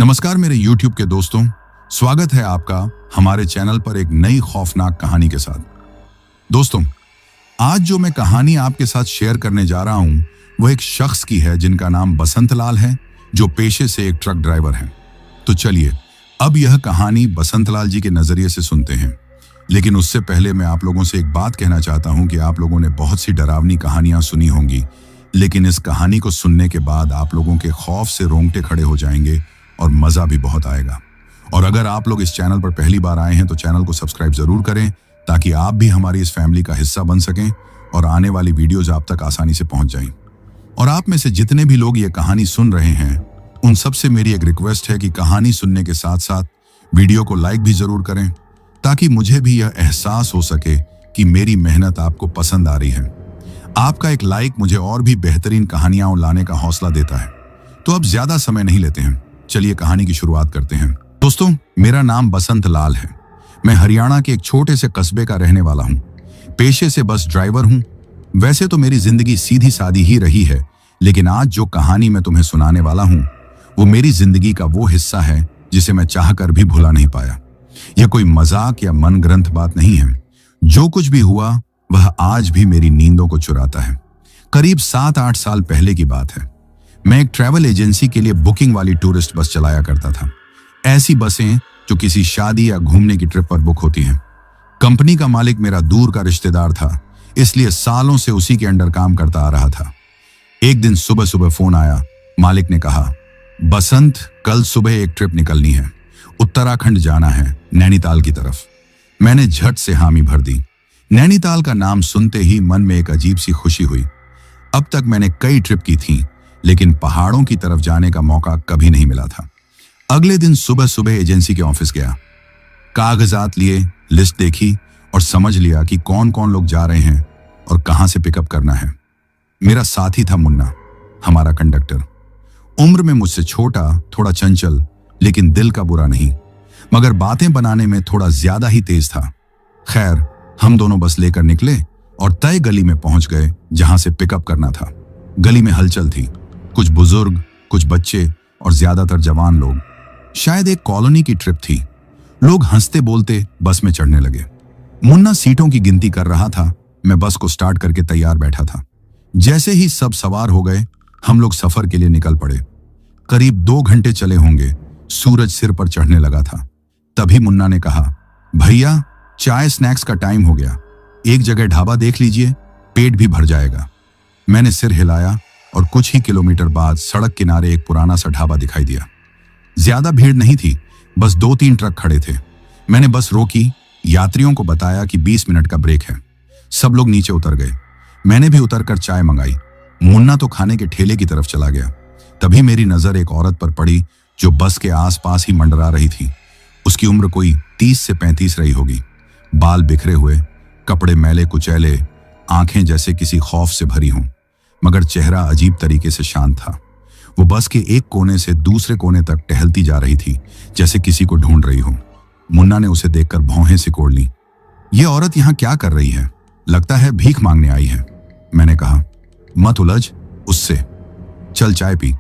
नमस्कार मेरे YouTube के दोस्तों, स्वागत है आपका हमारे चैनल पर एक नई खौफनाक कहानी के साथ। दोस्तों, आज जो मैं कहानी आपके साथ शेयर करने जा रहा हूं, वो एक शख्स की है जिनका नाम बसंत लाल है, जो पेशे से एक ट्रक ड्राइवर हैं। तो चलिए अब यह कहानी बसंत लाल जी के नजरिए से सुनते हैं। लेकिन उससे पहले मैं आप लोगों से एक बात कहना चाहता हूं कि आप लोगों ने बहुत सी डरावनी कहानियां सुनी होंगी, लेकिन इस कहानी को सुनने के बाद आप लोगों के खौफ से रोंगटे खड़े हो जाएंगे और मजा भी बहुत आएगा। और अगर आप लोग इस चैनल पर पहली बार आए हैं तो चैनल को सब्सक्राइब जरूर करें, ताकि आप भी हमारी इस फैमिली का हिस्सा बन सकें और आने वाली वीडियोज आप तक आसानी से पहुंच जाएं। और आप में से जितने भी लोग ये कहानी सुन रहे हैं, उन सबसे मेरी एक रिक्वेस्ट है कि कहानी सुनने के साथ साथ वीडियो को लाइक भी जरूर करें, ताकि मुझे भी यह एहसास हो सके कि मेरी मेहनत आपको पसंद आ रही है। आपका एक लाइक मुझे और भी बेहतरीन कहानियां लाने का हौसला देता है। तो अब ज्यादा समय नहीं लेते हैं, चलिए कहानी की शुरुआत करते हैं। दोस्तों, मेरा नाम बसंत लाल है। मैं हरियाणा के एक छोटे से कस्बे का रहने वाला हूं। पेशे से बस ड्राइवर हूं। वैसे तो मेरी जिंदगी सीधी सादी ही रही है, लेकिन आज जो कहानी मैं तुम्हें सुनाने वाला हूं, वो मेरी जिंदगी का वो हिस्सा है जिसे मैं चाहकर भी भुला नहीं पाया। यह कोई मजाक या मन ग्रंथ बात नहीं है। जो कुछ भी हुआ वह आज भी मेरी नींदों को चुराता है। करीब 7-8 साल पहले की बात है। मैं एक ट्रैवल एजेंसी के लिए बुकिंग वाली टूरिस्ट बस चलाया करता था। ऐसी बसें जो किसी शादी या घूमने की ट्रिप पर बुक होती हैं। कंपनी का मालिक मेरा दूर का रिश्तेदार था, इसलिए सालों से उसी के अंडर काम करता आ रहा था। एक दिन सुबह सुबह फोन आया। मालिक ने कहा, बसंत, कल सुबह एक ट्रिप निकलनी है। उत्तराखंड जाना है, नैनीताल की तरफ। मैंने झट से हामी भर दी। नैनीताल का नाम सुनते ही मन में एक अजीब सी खुशी हुई। अब तक मैंने कई ट्रिप की थी, लेकिन पहाड़ों की तरफ जाने का मौका कभी नहीं मिला था। अगले दिन सुबह सुबह एजेंसी के ऑफिस गया। कागजात लिए, लिस्ट देखी और समझ लिया कि कौन कौन लोग जा रहे हैं और कहां से पिकअप करना है। मेरा साथी था मुन्ना, हमारा कंडक्टर। उम्र में मुझसे छोटा, थोड़ा चंचल, लेकिन दिल का बुरा नहीं, मगर बातें बनाने में थोड़ा ज्यादा ही तेज था। खैर, हम दोनों बस लेकर निकले और तय गली में पहुंच गए जहां से पिकअप करना था। गली में हलचल थी। कुछ बुजुर्ग, कुछ बच्चे और ज्यादातर जवान लोग। शायद एक कॉलोनी की ट्रिप थी। लोग हंसते बोलते बस में चढ़ने लगे। मुन्ना सीटों की गिनती कर रहा था। मैं बस को स्टार्ट करके तैयार बैठा था। जैसे ही सब सवार हो गए, हम लोग सफर के लिए निकल पड़े। करीब 2 घंटे चले होंगे। सूरज सिर पर चढ़ने लगा था। तभी मुन्ना ने कहा, भैया, चाय स्नैक्स का टाइम हो गया। एक जगह ढाबा देख लीजिए, पेट भी भर जाएगा। मैंने सिर हिलाया और कुछ ही किलोमीटर बाद सड़क किनारे एक पुराना सा ढाबा दिखाई दिया। ज्यादा भीड़ नहीं थी, बस 2-3 ट्रक खड़े थे। मैंने बस रोकी, यात्रियों को बताया कि 20 मिनट का ब्रेक है। सब लोग नीचे उतर गए। मैंने भी उतरकर चाय मंगाई। मुन्ना तो खाने के ठेले की तरफ चला गया। तभी मेरी नजर एक औरत पर पड़ी जो बस के आसपास ही मंडरा रही थी। उसकी उम्र कोई 30 से 35 रही होगी। बाल बिखरे हुए, कपड़े मैले कुचैले, आंखें जैसे किसी खौफ से भरी हों, मगर चेहरा अजीब तरीके से शांत था। वो बस के एक कोने से दूसरे कोने तक टहलती जा रही थी, जैसे किसी को ढूंढ रही हो। मुन्ना ने उसे देखकर भौहें सिकोड़ ली। ये औरत यहां क्या कर रही है? लगता है भीख मांगने आई है। मैंने कहा, मत उलझ उससे, चल चाय पी।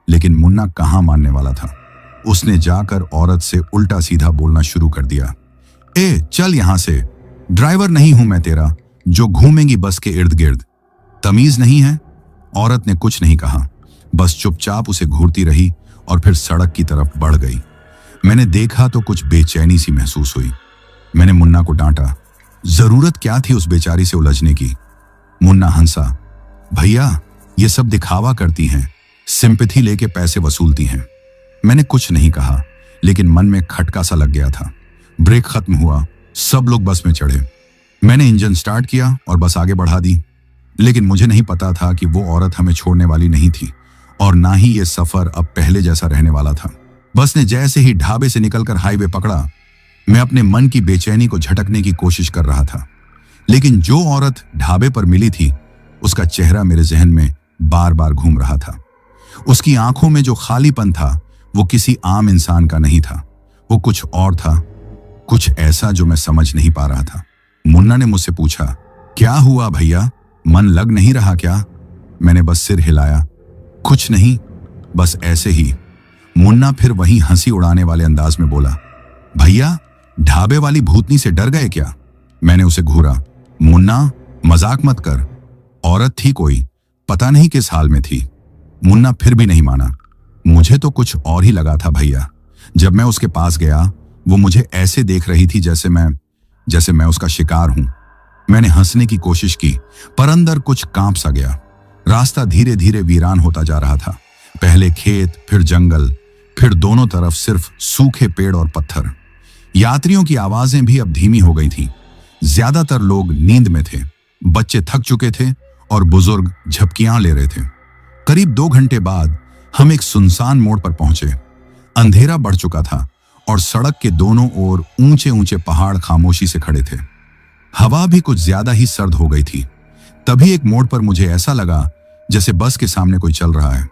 लेकिन मुन्ना कहां मानने वाला था। उसने जाकर औरत से उल्टा सीधा बोलना शुरू कर दिया। ए, चल यहां से। ड्राइवर नहीं हूं मैं तेरा, जो घूमेंगी बस के इर्द गिर्द। तमीज नहीं है? औरत ने कुछ नहीं कहा, बस चुपचाप उसे घूरती रही और फिर सड़क की तरफ बढ़ गई। मैंने देखा तो कुछ बेचैनी सी महसूस हुई। मैंने मुन्ना को डांटा, जरूरत क्या थी उस बेचारी से उलझने की? मुन्ना हंसा, भैया, ये सब दिखावा करती हैं, सिंपैथी लेके पैसे वसूलती हैं। मैंने कुछ नहीं कहा, लेकिन मन में खटका सा लग गया था। ब्रेक खत्म हुआ, सब लोग बस में चढ़े। मैंने इंजन स्टार्ट किया और बस आगे बढ़ा दी। लेकिन मुझे नहीं पता था कि वो औरत हमें छोड़ने वाली नहीं थी, और ना ही ये सफर अब पहले जैसा रहने वाला था। बस ने जैसे ही ढाबे से निकलकर हाईवे पकड़ा, मैं अपने मन की बेचैनी को झटकने की कोशिश कर रहा था। लेकिन जो औरत ढाबे पर मिली थी, उसका चेहरा मेरे जहन में बार बार घूम रहा था। उसकी आंखों में जो खालीपन था, वो किसी आम इंसान का नहीं था। वो कुछ और था, कुछ ऐसा जो मैं समझ नहीं पा रहा था। मुन्ना ने मुझसे पूछा, क्या हुआ भैया, मन लग नहीं रहा क्या? मैंने बस सिर हिलाया, कुछ नहीं, बस ऐसे ही। मुन्ना फिर वहीं हंसी उड़ाने वाले अंदाज में बोला, भैया ढाबे वाली भूतनी से डर गए क्या? मैंने उसे घूरा। मुन्ना मजाक मत कर, औरत थी कोई, पता नहीं किस हाल में थी। मुन्ना फिर भी नहीं माना। मुझे तो कुछ और ही लगा था भैया। जब मैं उसके पास गया वो मुझे ऐसे देख रही थी जैसे मैं उसका शिकार हूं। मैंने हंसने की कोशिश की पर अंदर कुछ कांप सा गया। रास्ता धीरे धीरे वीरान होता जा रहा था। पहले खेत, फिर जंगल, फिर दोनों तरफ सिर्फ सूखे पेड़ और पत्थर। यात्रियों की आवाजें भी अब धीमी हो गई थीं। ज्यादातर लोग नींद में थे, बच्चे थक चुके थे और बुजुर्ग झपकियां ले रहे थे। करीब 2 घंटे बाद हम एक सुनसान मोड़ पर पहुंचे। अंधेरा बढ़ चुका था और सड़क के दोनों ओर ऊंचे ऊंचे पहाड़ खामोशी से खड़े थे। हवा भी कुछ ज्यादा ही सर्द हो गई थी। तभी एक मोड़ पर मुझे ऐसा लगा जैसे बस के सामने कोई चल रहा है।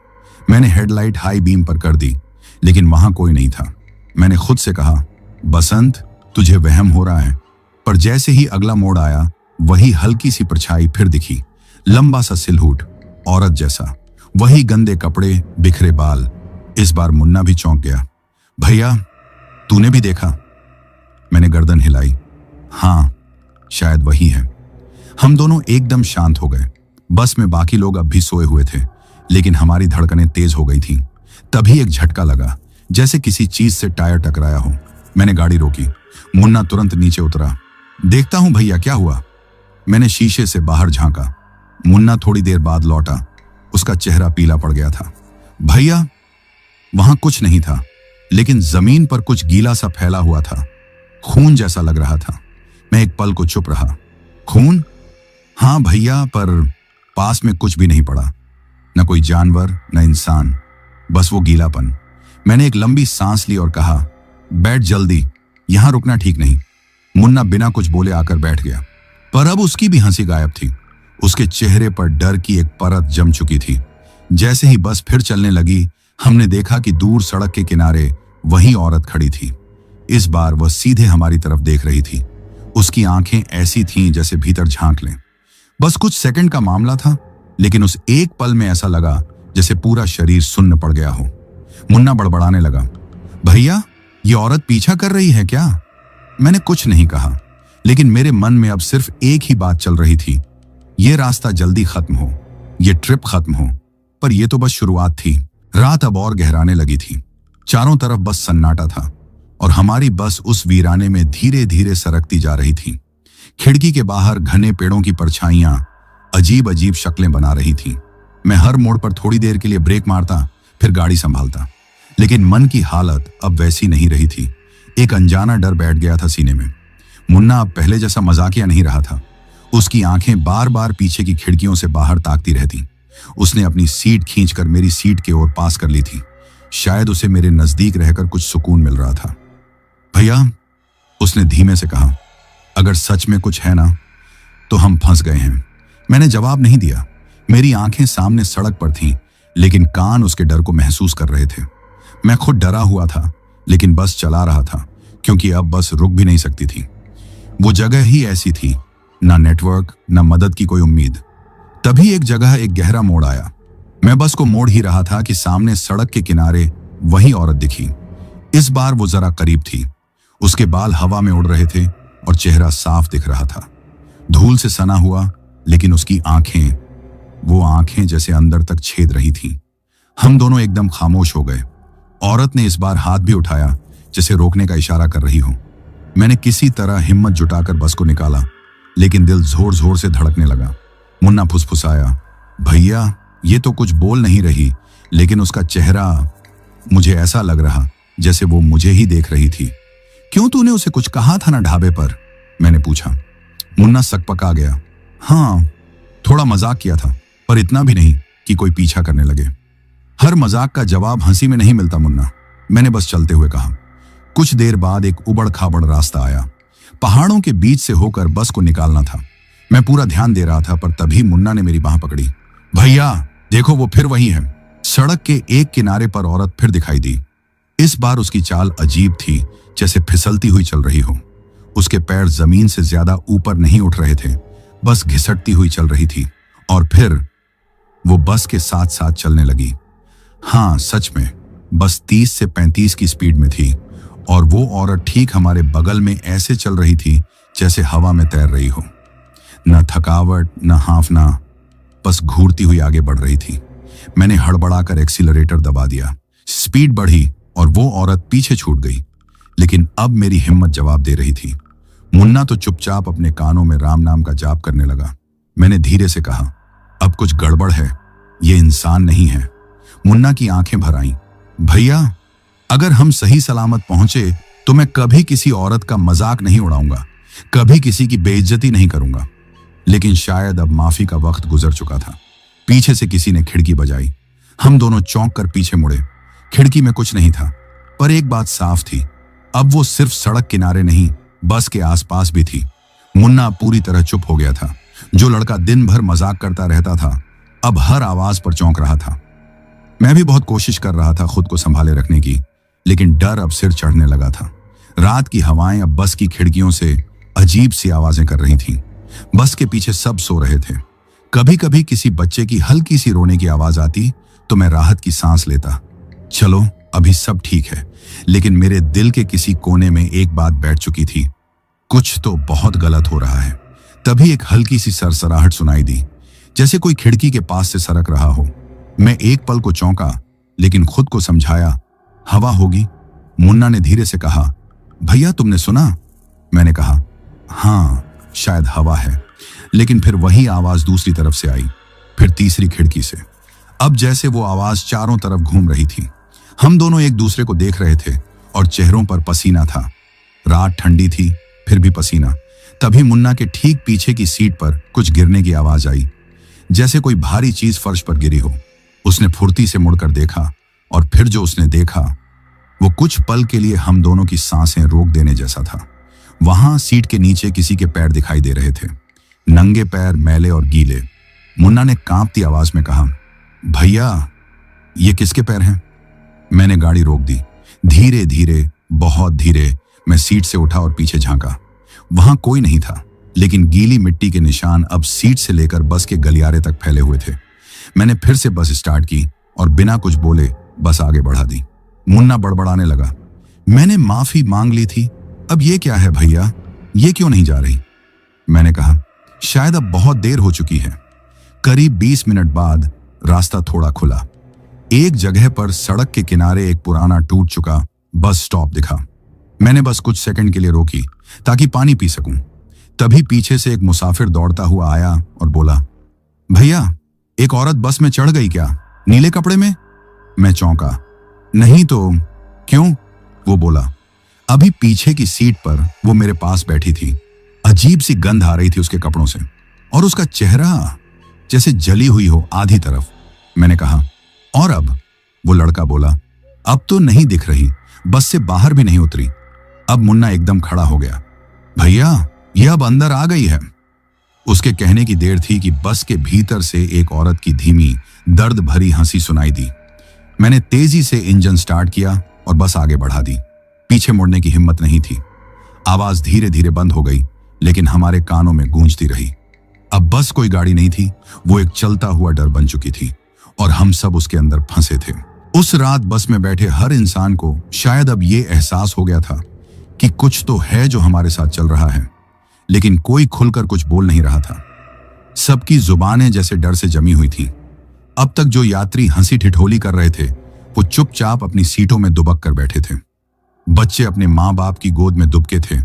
मैंने हेडलाइट हाई बीम पर कर दी, लेकिन वहां कोई नहीं था। मैंने खुद से कहा, बसंत तुझे वहम हो रहा है। पर जैसे ही अगला मोड़ आया वही हल्की सी परछाई फिर दिखी। लंबा सा सिलहूट, औरत जैसा, वही गंदे कपड़े, बिखरे बाल। इस बार मुन्ना भी चौंक गया। भैया तूने भी देखा? मैंने गर्दन हिलाई। हाँ शायद वही है। हम दोनों एकदम शांत हो गए। बस में बाकी लोग अब भी सोए हुए थे, लेकिन हमारी धड़कनें तेज हो गई थीं। तभी एक झटका लगा, जैसे किसी चीज से टायर टकराया हो। मैंने गाड़ी रोकी। मुन्ना तुरंत नीचे उतरा। देखता हूं भैया क्या हुआ। मैंने शीशे से बाहर झांका। मुन्ना थोड़ी देर बाद लौटा। उसका चेहरा पीला पड़ गया था। भैया वहां कुछ नहीं था, लेकिन जमीन पर कुछ गीला सा फैला हुआ था। खून जैसा लग रहा था। मैं एक पल को चुप रहा। खून? हाँ भैया, पर पास में कुछ भी नहीं पड़ा। न कोई जानवर, न इंसान, बस वो गीलापन। मैंने एक लंबी सांस ली और कहा, बैठ जल्दी, यहां रुकना ठीक नहीं। मुन्ना बिना कुछ बोले आकर बैठ गया, पर अब उसकी भी हंसी गायब थी। उसके चेहरे पर डर की एक परत जम चुकी थी। जैसे ही बस फिर चलने लगी, हमने देखा कि दूर सड़क के किनारे वही औरत खड़ी थी। इस बार वह सीधे हमारी तरफ देख रही थी। उसकी आंखें ऐसी थीं जैसे भीतर झांक लें। बस कुछ सेकंड का मामला था, लेकिन उस एक पल में ऐसा लगा जैसे पूरा शरीर सुन्न पड़ गया हो। मुन्ना बड़बड़ाने लगा, भैया ये औरत पीछा कर रही है क्या? मैंने कुछ नहीं कहा, लेकिन मेरे मन में अब सिर्फ एक ही बात चल रही थी, ये रास्ता जल्दी खत्म हो, ये ट्रिप खत्म हो। पर यह तो बस शुरुआत थी। रात अब और गहराने लगी थी। चारों तरफ बस सन्नाटा था और हमारी बस उस वीराने में धीरे धीरे सरकती जा रही थी। खिड़की के बाहर घने पेड़ों की परछाइयां अजीब अजीब शक्लें बना रही थीं। मैं हर मोड़ पर थोड़ी देर के लिए ब्रेक मारता, फिर गाड़ी संभालता, लेकिन मन की हालत अब वैसी नहीं रही थी। एक अनजाना डर बैठ गया था सीने में। मुन्ना अब पहले जैसा मजाकिया नहीं रहा था। उसकी आंखें बार बार पीछे की खिड़कियों से बाहर ताकती रहती। उसने अपनी सीट खींचकर मेरी सीट के ओर पास कर ली थी। शायद उसे मेरे नजदीक रहकर कुछ सुकून मिल रहा था। भैया, उसने धीमे से कहा, अगर सच में कुछ है ना तो हम फंस गए हैं। मैंने जवाब नहीं दिया। मेरी आंखें सामने सड़क पर थीं, लेकिन कान उसके डर को महसूस कर रहे थे। मैं खुद डरा हुआ था, लेकिन बस चला रहा था, क्योंकि अब बस रुक भी नहीं सकती थी। वो जगह ही ऐसी थी, ना नेटवर्क, ना मदद की कोई उम्मीद। तभी एक जगह एक गहरा मोड़ आया। मैं बस को मोड़ ही रहा था कि सामने सड़क के किनारे वही औरत दिखी। इस बार वो जरा करीब थी। उसके बाल हवा में उड़ रहे थे और चेहरा साफ दिख रहा था। धूल से सना हुआ, लेकिन उसकी आंखें, वो आंखें जैसे अंदर तक छेद रही थीं। हम दोनों एकदम खामोश हो गए। औरत ने इस बार हाथ भी उठाया, जैसे रोकने का इशारा कर रही हो। मैंने किसी तरह हिम्मत जुटाकर बस को निकाला, लेकिन दिल जोर जोर से धड़कने लगा। मुन्ना फुसफुसाया, भैया ये तो कुछ बोल नहीं रही, लेकिन उसका चेहरा, मुझे ऐसा लग रहा जैसे वो मुझे ही देख रही थी। क्यों, तूने उसे कुछ कहा था ना ढाबे पर? मैंने पूछा। मुन्ना सकपका गया। हाँ, थोड़ा मजाक किया था, पर इतना भी नहीं कि कोई पीछा करने लगे। हर मजाक का जवाब हंसी में नहीं मिलता मुन्ना, मैंने बस चलते हुए कहा। कुछ देर बाद एक उबड़ खाबड़ रास्ता आया। पहाड़ों के बीच से होकर बस को निकालना था। मैं पूरा ध्यान दे रहा था, पर तभी मुन्ना ने मेरी बांह पकड़ी। भैया देखो, वो फिर वही है। सड़क के एक किनारे पर औरत फिर दिखाई दी। इस बार उसकी चाल अजीब थी, जैसे फिसलती हुई चल रही हो। उसके पैर जमीन से ज्यादा ऊपर नहीं उठ रहे थे, बस घिसटती हुई चल रही थी। और फिर वो बस के साथ साथ चलने लगी। हाँ, सच में बस 30 से 35 की स्पीड में थी और वो औरत ठीक हमारे बगल में ऐसे चल रही थी जैसे हवा में तैर रही हो। न थकावट न हांफना, बस घूरती हुई आगे बढ़ रही थी। मैंने हड़बड़ाकर एक्सीलरेटर दबा दिया। स्पीड बढ़ी और वो औरत पीछे छूट गई। लेकिन अब मेरी हिम्मत जवाब दे रही थी। मुन्ना तो चुपचाप अपने कानों में राम नाम का जाप करने लगा। मैंने धीरे से कहा, अब कुछ गड़बड़ है, ये इंसान नहीं है। मुन्ना की आंखें भर आईं। भैया, अगर हम सही सलामत पहुंचे तो मैं कभी किसी औरत का मजाक नहीं उड़ाऊंगा, कभी किसी की बेइज्जती नहीं करूंगा। लेकिन शायद अब माफी का वक्त गुजर चुका था। पीछे से किसी ने खिड़की बजाई। हम दोनों चौंक कर पीछे मुड़े। खिड़की में कुछ नहीं था, पर एक बात साफ थी, अब वो सिर्फ सड़क किनारे नहीं, बस के आसपास भी थी। मुन्ना पूरी तरह चुप हो गया था। जो लड़का दिन भर मजाक करता रहता था, अब हर आवाज पर चौंक रहा था। मैं भी बहुत कोशिश कर रहा था खुद को संभाले रखने की, लेकिन डर अब सिर चढ़ने लगा था। रात की हवाएं अब बस की खिड़कियों से अजीब सी आवाजें कर रही थीं। बस के पीछे सब सो रहे थे। कभी कभी किसी बच्चे की हल्की सी रोने की आवाज आती तो मैं राहत की सांस लेता। चलो, अभी सब ठीक है। लेकिन मेरे दिल के किसी कोने में एक बात बैठ चुकी थी, कुछ तो बहुत गलत हो रहा है। तभी एक हल्की सी सरसराहट सुनाई दी, जैसे कोई खिड़की के पास से सरक रहा हो। मैं एक पल को चौंका, लेकिन खुद को समझाया, हवा होगी। मुन्ना ने धीरे से कहा, भैया तुमने सुना? मैंने कहा, हाँ, शायद हवा है। लेकिन फिर वही आवाज दूसरी तरफ से आई, फिर तीसरी खिड़की से। अब जैसे वो आवाज चारों तरफ घूम रही थी। हम दोनों एक दूसरे को देख रहे थे और चेहरों पर पसीना था। रात ठंडी थी, फिर भी पसीना। तभी मुन्ना के ठीक पीछे की सीट पर कुछ गिरने की आवाज आई, जैसे कोई भारी चीज फर्श पर गिरी हो। उसने फुर्ती से मुड़कर देखा और फिर जो उसने देखा वो कुछ पल के लिए हम दोनों की सांसें रोक देने जैसा था। वहां सीट के नीचे किसी के पैर दिखाई दे रहे थे, नंगे पैर, मैले और गीले। मुन्ना ने कांपती आवाज में कहा, भैया ये किसके पैर हैं? मैंने गाड़ी रोक दी। धीरे धीरे, बहुत धीरे मैं सीट से उठा और पीछे झांका। वहां कोई नहीं था, लेकिन गीली मिट्टी के निशान अब सीट से लेकर बस के गलियारे तक फैले हुए थे। मैंने फिर से बस स्टार्ट की और बिना कुछ बोले बस आगे बढ़ा दी। मुन्ना बड़बड़ाने लगा, मैंने माफी मांग ली थी, अब ये क्या है भैया, ये क्यों नहीं जा रही? मैंने कहा, शायद अब बहुत देर हो चुकी है। करीब 20 मिनट बाद रास्ता थोड़ा खुला। एक जगह पर सड़क के किनारे एक पुराना टूट चुका बस स्टॉप दिखा। मैंने बस कुछ सेकंड के लिए रोकी ताकि पानी पी सकूं। तभी पीछे से एक मुसाफिर दौड़ता हुआ आया और बोला, भैया एक औरत बस में चढ़ गई क्या, नीले कपड़े में? मैं चौंका, नहीं तो क्यों? वो बोला, अभी पीछे की सीट पर वो मेरे पास बैठी थी। अजीब सी गंध आ रही थी उसके कपड़ों से और उसका चेहरा जैसे जली हुई हो आधी तरफ। मैंने कहा, और अब? वो लड़का बोला, अब तो नहीं दिख रही, बस से बाहर भी नहीं उतरी। अब मुन्ना एकदम खड़ा हो गया, भैया यह अब अंदर आ गई है। उसके कहने की देर थी कि बस के भीतर से एक औरत की धीमी, दर्द भरी हंसी सुनाई दी। मैंने तेजी से इंजन स्टार्ट किया और बस आगे बढ़ा दी। पीछे मुड़ने की हिम्मत नहीं थी। आवाज धीरे धीरे बंद हो गई, लेकिन हमारे कानों में गूंजती रही। अब बस कोई गाड़ी नहीं थी, वो एक चलता हुआ डर बन चुकी थी और हम सब उसके अंदर फंसे थे। उस रात बस में बैठे हर इंसान को शायद अब ये एहसास हो गया था कि कुछ तो है जो हमारे साथ चल रहा है, लेकिन कोई खुलकर कुछ बोल नहीं रहा था। सबकी जुबानें जैसे डर से जमी हुई थीं। अब तक जो यात्री हंसी ठिठोली कर रहे थे, वो चुपचाप अपनी सीटों में दुबक कर बैठे थे। बच्चे अपने माँ बाप की गोद में दुबके थे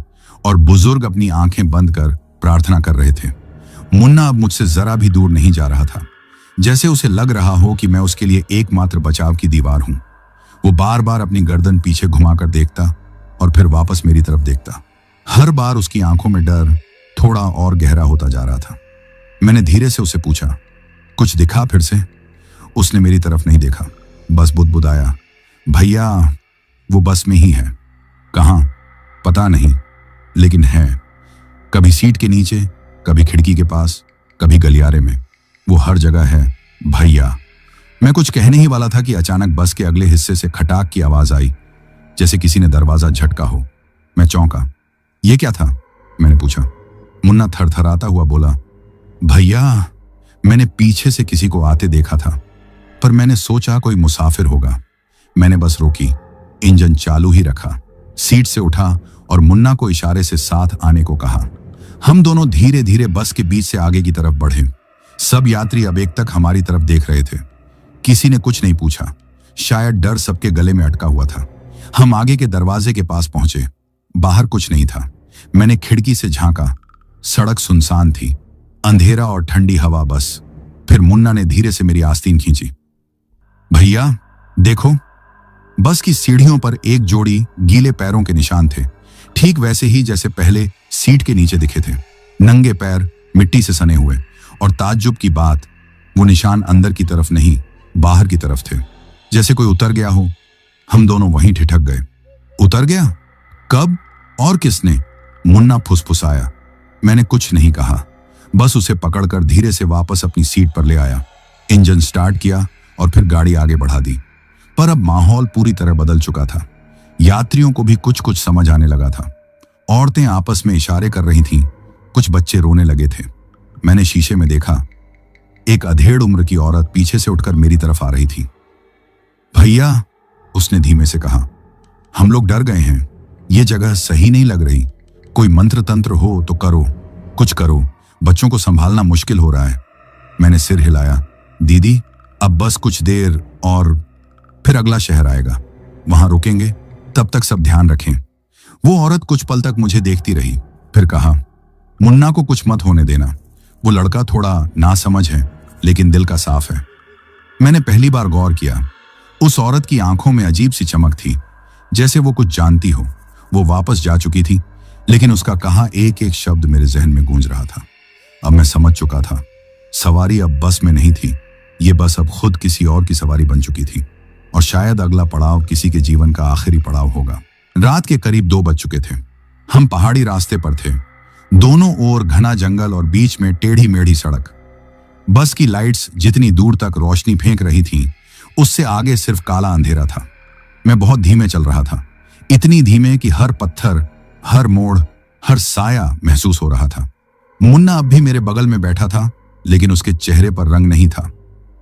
और बुजुर्ग अपनी आंखें बंद कर प्रार्थना कर रहे थे। मुन्ना अब मुझसे जरा भी दूर नहीं जा रहा था, जैसे उसे लग रहा हो कि मैं उसके लिए एकमात्र बचाव की दीवार हूं। वो बार बार अपनी गर्दन पीछे घुमाकर देखता और फिर वापस मेरी तरफ देखता। हर बार उसकी आंखों में डर थोड़ा और गहरा होता जा रहा था। मैंने धीरे से उसे पूछा, कुछ दिखा फिर से? उसने मेरी तरफ नहीं देखा, बस बुदबुदाया, भैया वो बस में ही है। कहाँ? पता नहीं, लेकिन है। कभी सीट के नीचे, कभी खिड़की के पास, कभी गलियारे में, वो हर जगह है भैया। मैं कुछ कहने ही वाला था कि अचानक बस के अगले हिस्से से खटाक की आवाज आई, जैसे किसी ने दरवाजा झटका हो। मैं चौंका। ये क्या था? मैंने पूछा। मुन्ना थरथराता हुआ बोला, भैया मैंने पीछे से किसी को आते देखा था, पर मैंने सोचा कोई मुसाफिर होगा। मैंने बस रोकी, इंजन चालू ही रखा, सीट से उठा और मुन्ना को इशारे से साथ आने को कहा। हम दोनों धीरे धीरे बस के बीच से आगे की तरफ बढ़े। सब यात्री अब एक तक हमारी तरफ देख रहे थे। किसी ने कुछ नहीं पूछा, शायद डर सबके गले में अटका हुआ था। हम आगे के दरवाजे के पास पहुंचे। बाहर कुछ नहीं था। मैंने खिड़की से झांका। सड़क सुनसान थी, अंधेरा और ठंडी हवा बस। फिर मुन्ना ने धीरे से मेरी आस्तीन खींची। भैया देखो। बस की सीढ़ियों पर एक जोड़ी गीले पैरों के निशान थे, ठीक वैसे ही जैसे पहले सीट के नीचे दिखे थे। नंगे पैर, मिट्टी से सने हुए, और ताज्जुब की बात, वो निशान अंदर की तरफ नहीं, बाहर की तरफ थे, जैसे कोई उतर गया हो। हम दोनों वहीं ठिठक गए। उतर गया? कब और किसने? मुन्ना फुसफुसाया। मैंने कुछ नहीं कहा, बस उसे पकड़कर धीरे से वापस अपनी सीट पर ले आया। इंजन स्टार्ट किया और फिर गाड़ी आगे बढ़ा दी। पर अब माहौल पूरी तरह बदल चुका था। यात्रियों को भी कुछ कुछ समझ आने लगा था। औरतें आपस में इशारे कर रही थीं, कुछ बच्चे रोने लगे थे। मैंने शीशे में देखा, एक अधेड़ उम्र की औरत पीछे से उठकर मेरी तरफ आ रही थी। भैया, उसने धीमे से कहा, हम लोग डर गए हैं। ये जगह सही नहीं लग रही। कोई मंत्र तंत्र हो तो करो, कुछ करो। बच्चों को संभालना मुश्किल हो रहा है। मैंने सिर हिलाया। दीदी, अब बस कुछ देर और फिर अगला शहर आएगा, वहां रुकेंगे, तब तक सब ध्यान रखें। वो औरत कुछ पल तक मुझे देखती रही, फिर कहा, मुन्ना को कुछ मत होने देना। वो लड़का थोड़ा नासमझ है, लेकिन दिल का साफ है। मैंने पहली बार गौर किया। उस औरत की आंखों में अजीब सी चमक थी, जैसे वो कुछ जानती हो। वो वापस जा चुकी थी, लेकिन उसका कहा एक एक शब्द मेरे जहन में गूंज रहा था। अब मैं समझ चुका था, सवारी अब बस में नहीं थी। ये बस अब खुद किसी और की सवारी बन चुकी थी, और शायद अगला पड़ाव किसी के जीवन का आखिरी पड़ाव होगा। रात के करीब 2 बज चुके थे। हम पहाड़ी रास्ते पर थे। दोनों ओर घना जंगल और बीच में टेढ़ी मेढ़ी सड़क। बस की लाइट्स जितनी दूर तक रोशनी फेंक रही थीं, उससे आगे सिर्फ काला अंधेरा था। मैं बहुत धीमे चल रहा था, इतनी धीमे कि हर पत्थर, हर मोड़, हर साया महसूस हो रहा था। मुन्ना अब भी मेरे बगल में बैठा था, लेकिन उसके चेहरे पर रंग नहीं था।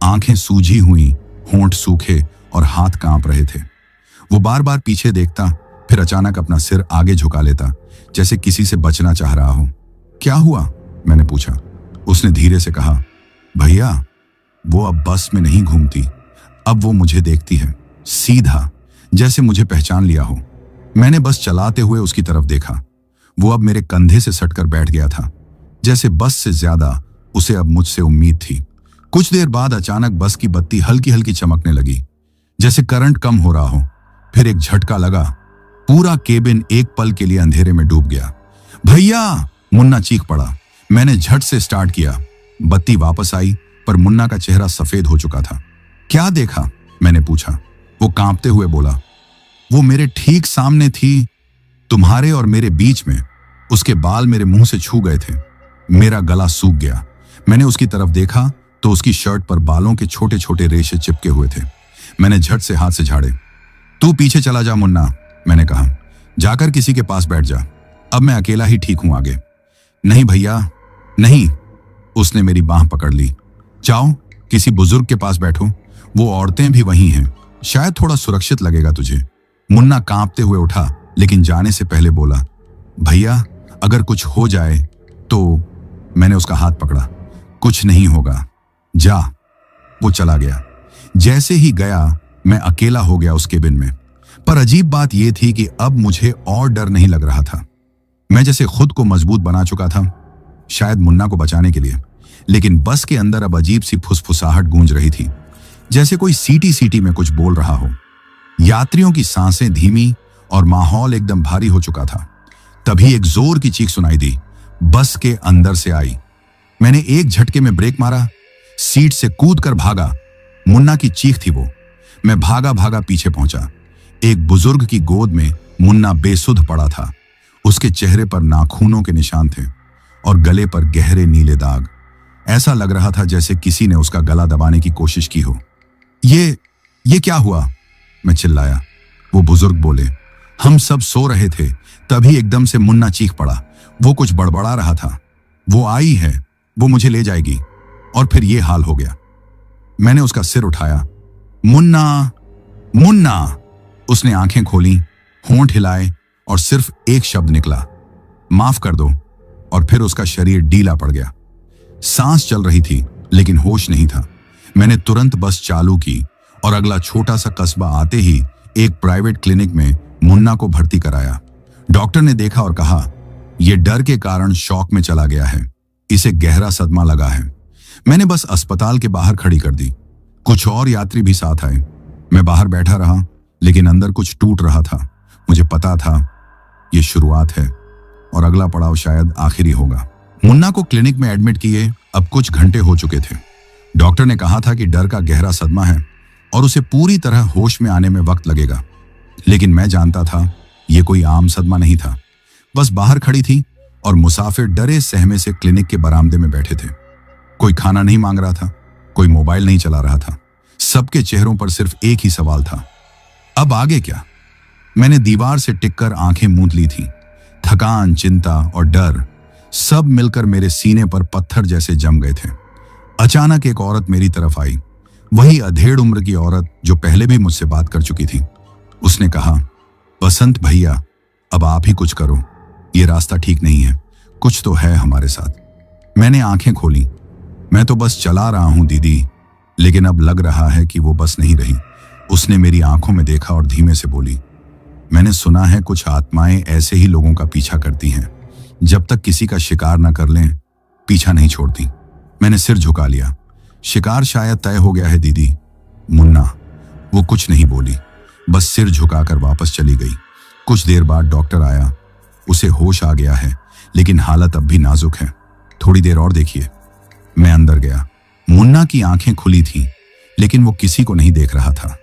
आंखें सूजी हुई, होंठ सूखे और हाथ कांप रहे थे। वो बार बार पीछे देखता, फिर अचानक अपना सिर आगे झुका लेता, जैसे किसी से बचना चाह रहा हो। क्या हुआ? मैंने पूछा। उसने धीरे से कहा, भैया, वो अब बस में नहीं घूमती। अब वो मुझे देखती है, सीधा, जैसे मुझे पहचान लिया हो। मैंने बस चलाते हुए उसकी तरफ देखा। वो अब मेरे कंधे से सटकर बैठ गया था, जैसे बस से ज्यादा उसे अब मुझसे उम्मीद थी। कुछ देर बाद अचानक बस की बत्ती हल्की हल्की चमकने लगी, जैसे करंट कम हो रहा हो। फिर एक झटका लगा, पूरा केबिन एक पल के लिए अंधेरे में डूब गया। भैया! मुन्ना चीख पड़ा। मैंने झट से स्टार्ट किया। बत्ती वापस आई, पर मुन्ना का चेहरा सफेद हो चुका था। क्या देखा? मैंने पूछा। वो कांपते हुए बोला, वो मेरे ठीक सामने थी, तुम्हारे और मेरे बीच में। उसके बाल मेरे मुंह से छू गए थे। मेरा गला सूख गया। मैंने उसकी तरफ देखा तो उसकी शर्ट पर बालों के छोटे छोटे रेशे चिपके हुए थे। मैंने झट से हाथ से झाड़े। तू पीछे चला जा मुन्ना, मैंने कहा। जाकर किसी के पास बैठ जा, अब मैं अकेला ही ठीक हूं आगे। नहीं भैया, नहीं। उसने मेरी बांह पकड़ ली। जाओ, किसी बुजुर्ग के पास बैठो, वो औरतें भी वहीं हैं, शायद थोड़ा सुरक्षित लगेगा तुझे। मुन्ना कांपते हुए उठा, लेकिन जाने से पहले बोला, भैया, अगर कुछ हो जाए तो। मैंने उसका हाथ पकड़ा। कुछ नहीं होगा, जा। वो चला गया। जैसे ही गया, मैं अकेला हो गया उस केबिन में। पर अजीब बात यह थी कि अब मुझे और डर नहीं लग रहा था। मैं जैसे खुद को मजबूत बना चुका था, शायद मुन्ना को बचाने के लिए। लेकिन बस के अंदर अब अजीब सी फुसफुसाहट गूंज रही थी, जैसे कोई सीटी सीटी में कुछ बोल रहा हो। यात्रियों की सांसें धीमी और माहौल एकदम भारी हो चुका था। तभी एक जोर की चीख सुनाई दी, बस के अंदर से आई। मैंने एक झटके में ब्रेक मारा, सीट से कूदकर भागा। मुन्ना की चीख थी वो। मैं भागा भागा पीछे पहुंचा। एक बुजुर्ग की गोद में मुन्ना बेसुध पड़ा था। उसके चेहरे पर नाखूनों के निशान थे और गले पर गहरे नीले दाग। ऐसा लग रहा था जैसे किसी ने उसका गला दबाने की कोशिश की हो। ये क्या हुआ? मैं चिल्लाया। वो बुजुर्ग बोले, हम सब सो रहे थे, तभी एकदम से मुन्ना चीख पड़ा। वो कुछ बड़बड़ा रहा था। वो आई है, वो मुझे ले जाएगी। और फिर ये हाल हो गया। मैंने उसका सिर उठाया। मुन्ना! मुन्ना। उसने आंखें खोली, होंठ हिलाए और सिर्फ एक शब्द निकला, माफ कर दो। और फिर उसका शरीर ढीला पड़ गया। सांस चल रही थी लेकिन होश नहीं था। मैंने तुरंत बस चालू की और अगला छोटा सा कस्बा आते ही एक प्राइवेट क्लिनिक में मुन्ना को भर्ती कराया। डॉक्टर ने देखा और कहा, यह डर के कारण शॉक में चला गया है, इसे गहरा सदमा लगा है। मैंने बस अस्पताल के बाहर खड़ी कर दी। कुछ और यात्री भी साथ आए। मैं बाहर बैठा रहा लेकिन अंदर कुछ टूट रहा था। मुझे पता था यह शुरुआत है और अगला पड़ाव शायद आखिरी होगा। मुन्ना को क्लिनिक में एडमिट किए अब कुछ घंटे हो चुके थे। डॉक्टर ने कहा था कि डर का गहरा सदमा है और उसे पूरी तरह होश में आने में वक्त लगेगा। लेकिन मैं जानता था यह कोई आम सदमा नहीं था। बस बाहर खड़ी थी और मुसाफिर डरे सहमे से क्लिनिक के बरामदे में बैठे थे। कोई खाना नहीं मांग रहा था, कोई मोबाइल नहीं चला रहा था। सबके चेहरों पर सिर्फ एक ही सवाल था, अब आगे क्या? मैंने दीवार से टिककर आंखें मूंद ली थी। थकान, चिंता और डर सब मिलकर मेरे सीने पर पत्थर जैसे जम गए थे। अचानक एक औरत मेरी तरफ आई, वही अधेड़ उम्र की औरत जो पहले भी मुझसे बात कर चुकी थी। उसने कहा, बसंत भैया, अब आप ही कुछ करो, ये रास्ता ठीक नहीं है, कुछ तो है हमारे साथ। मैंने आंखें खोली। मैं तो बस चला रहा हूं दीदी, लेकिन अब लग रहा है कि वो बस नहीं रही। उसने मेरी आंखों में देखा और धीमे से बोली, मैंने सुना है कुछ आत्माएं ऐसे ही लोगों का पीछा करती हैं, जब तक किसी का शिकार न कर लें पीछा नहीं छोड़ती। मैंने सिर झुका लिया। शिकार शायद तय हो गया है दीदी। मुन्ना। वो कुछ नहीं बोली, बस सिर झुकाकर वापस चली गई। कुछ देर बाद डॉक्टर आया। उसे होश आ गया है लेकिन हालत अब भी नाजुक है, थोड़ी देर और देखिए। मैं अंदर गया। मुन्ना की आंखें खुली थीं, लेकिन वो किसी को नहीं देख रहा था,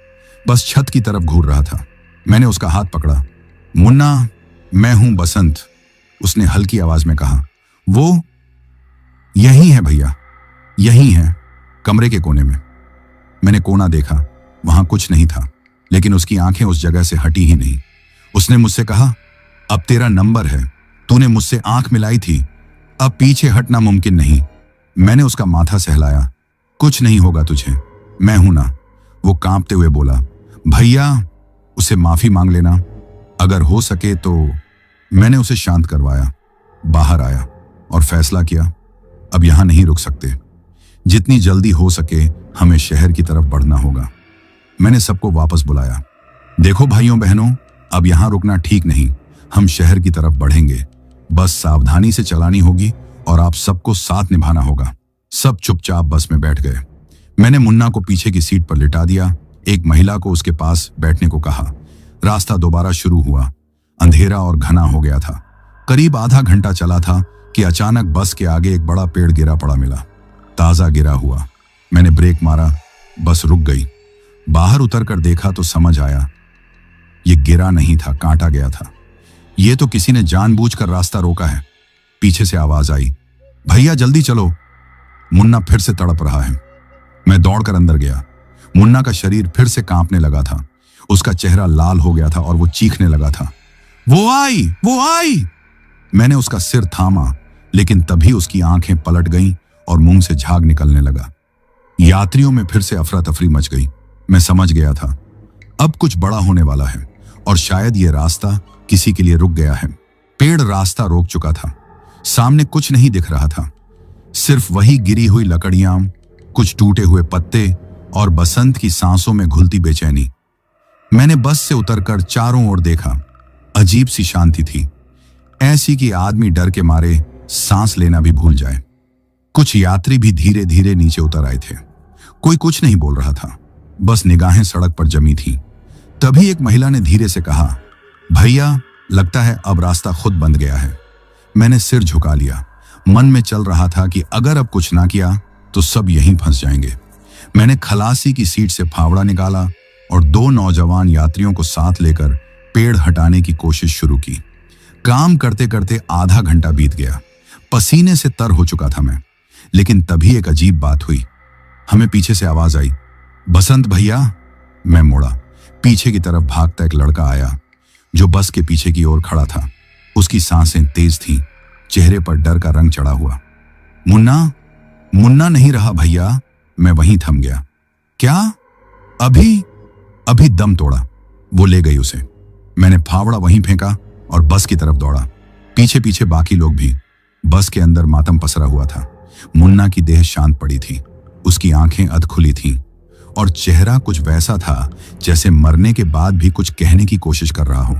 बस छत की तरफ घूर रहा था। मैंने उसका हाथ पकड़ा। मुन्ना, मैं हूं बसंत, उसने हल्की आवाज में कहा। वो यही है भैया, यही है, कमरे के कोने में। मैंने कोना देखा, वहां कुछ नहीं था, लेकिन उसकी आंखें उस जगह से हटी ही नहीं। उसने मुझसे कहा, अब तेरा नंबर है, तूने मुझसे आंख मिलाई थी, अब पीछे हटना मुमकिन नहीं। मैंने उसका माथा सहलाया। कुछ नहीं होगा तुझे, मैं हूं ना। वो कांपते हुए बोला, भैया, उसे माफी मांग लेना अगर हो सके तो। मैंने उसे शांत करवाया, बाहर आया और फैसला किया, अब यहां नहीं रुक सकते। जितनी जल्दी हो सके हमें शहर की तरफ बढ़ना होगा। मैंने सबको वापस बुलाया। देखो भाइयों बहनों, अब यहां रुकना ठीक नहीं, हम शहर की तरफ बढ़ेंगे। बस सावधानी से चलानी होगी और आप सबको साथ निभाना होगा। सब चुपचाप बस में बैठ गए। मैंने मुन्ना को पीछे की सीट पर लिटा दिया। एक महिला को उसके पास बैठने को कहा। रास्ता दोबारा शुरू हुआ। अंधेरा और घना हो गया था। करीब आधा घंटा चला था कि अचानक बस के आगे एक बड़ा पेड़ गिरा पड़ा मिला, ताजा गिरा हुआ। मैंने ब्रेक मारा, बस रुक गई। बाहर उतरकर देखा तो समझ आया, ये गिरा नहीं था, काटा गया था। ये तो किसी ने जानबूझकर रास्ता रोका है। पीछे से आवाज आई, भैया जल्दी चलो। मुन्ना फिर से तड़प रहा है। मैं दौड़कर अंदर गया। मुन्ना का शरीर फिर से कांपने लगा था। उसका चेहरा लाल हो गया था और वो चीखने लगा था, वो आई, वो आई। मैंने उसका सिर थामा, लेकिन तभी उसकी आंखें पलट गईं और मुंह से झाग निकलने लगा। यात्रियों में फिर से अफरा तफरी मच गई। मैं समझ गया था अब कुछ बड़ा होने वाला है और शायद ये रास्ता किसी के लिए रुक गया है। पेड़ रास्ता रोक चुका था। सामने कुछ नहीं दिख रहा था, सिर्फ वही गिरी हुई लकड़ियां, कुछ टूटे हुए पत्ते और बसंत की सांसों में घुलती बेचैनी। मैंने बस से उतरकर चारों ओर देखा। अजीब सी शांति थी, ऐसी कि आदमी डर के मारे सांस लेना भी भूल जाए। कुछ यात्री भी धीरे धीरे नीचे उतर आए थे। कोई कुछ नहीं बोल रहा था, बस निगाहें सड़क पर जमी थी। तभी एक महिला ने धीरे से कहा, भैया, लगता है अब रास्ता खुद बंद गया है। मैंने सिर झुका लिया। मन में चल रहा था कि अगर अब कुछ ना किया तो सब यहीं फंस जाएंगे। मैंने खलासी की सीट से फावड़ा निकाला और दो नौजवान यात्रियों को साथ लेकर पेड़ हटाने की कोशिश शुरू की। काम करते करते आधा घंटा बीत गया। पसीने से तर हो चुका था मैं। लेकिन तभी एक अजीब बात हुई। हमें पीछे से आवाज आई, बसंत भैया। मैं मुड़ा। पीछे की तरफ भागता एक लड़का आया जो बस के पीछे की ओर खड़ा था। उसकी सांसें तेज थीं, चेहरे पर डर का रंग चढ़ा हुआ। मुन्ना, मुन्ना नहीं रहा भैया। मैं वहीं थम गया। क्या? अभी? अभी दम तोड़ा। वो ले गई उसे। मैंने फावड़ा वहीं फेंका और बस की तरफ दौड़ा। पीछे पीछे बाकी लोग भी। बस के अंदर मातम पसरा हुआ था। मुन्ना की देह शांत पड़ी थी। उसकी आंखें अध खुली थीं और चेहरा कुछ वैसा था जैसे मरने के बाद भी कुछ कहने की कोशिश कर रहा हो।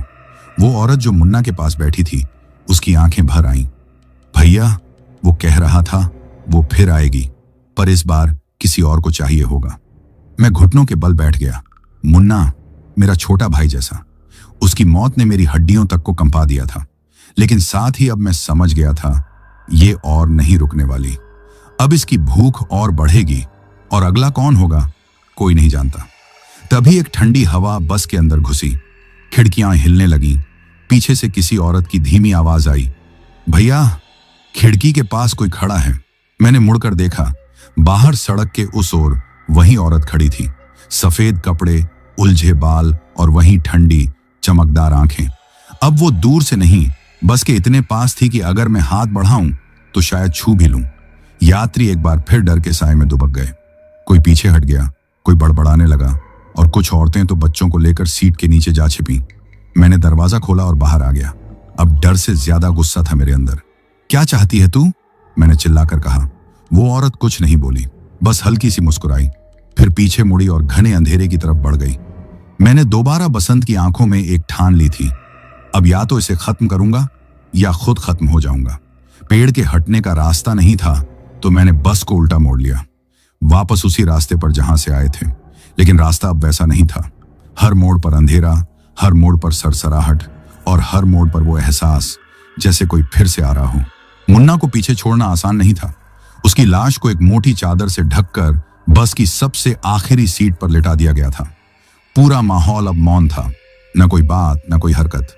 वो औरत जो मुन्ना के पास बैठी थी, उसकी आंखें भर आईं। भैया, वो कह रहा था, वो फिर आएगी, पर इस बार किसी और को चाहिए होगा। मैं घुटनों के बल बैठ गया। मुन्ना मेरा छोटा भाई जैसा। उसकी मौत ने मेरी हड्डियों तक को कंपा दिया था, लेकिन साथ ही अब मैं समझ गया था ये और नहीं रुकने वाली। अब इसकी भूख और बढ़ेगी और अगला कौन होगा कोई नहीं जानता। तभी एक ठंडी हवा बस के अंदर घुसी। खिड़कियां हिलने लगीं। पीछे से किसी औरत की धीमी आवाज आई, भैया, खिड़की के पास कोई खड़ा है। मैंने मुड़कर देखा। बाहर सड़क के उस ओर वही औरत खड़ी थी। सफेद कपड़े, उलझे बाल और वही ठंडी चमकदार आंखें। अब वो दूर से नहीं, बस के इतने पास थी कि अगर मैं हाथ बढ़ाऊं तो शायद छू भी लूं। यात्री एक बार फिर डर के साए में दुबक गए। कोई पीछे हट गया, कोई बड़बड़ाने लगा और कुछ औरतें तो बच्चों को लेकर सीट के नीचे जा छिपी। मैंने दरवाजा खोला और बाहर आ गया। अब डर से ज्यादा गुस्सा था मेरे अंदर। क्या चाहती है तू? मैंने चिल्लाकर कहा। वो औरत कुछ नहीं बोली, बस हल्की सी मुस्कुराई, फिर पीछे मुड़ी और घने अंधेरे की तरफ बढ़ गई। मैंने दोबारा बसंत की आंखों में एक ठान ली थी, अब या तो इसे खत्म करूंगा या खुद खत्म हो जाऊंगा। पेड़ के हटने का रास्ता नहीं था तो मैंने बस को उल्टा मोड़ लिया, वापस उसी रास्ते पर जहां से आए थे। लेकिन रास्ता अब वैसा नहीं था। हर मोड़ पर अंधेरा, हर मोड़ पर सरसराहट और हर मोड़ पर वो एहसास जैसे कोई फिर से आ रहा हो। मुन्ना को पीछे छोड़ना आसान नहीं था। उसकी लाश को एक मोटी चादर से ढककर बस की सबसे आखिरी सीट पर लिटा दिया गया था। पूरा माहौल अब मौन था, न कोई बात, न कोई हरकत।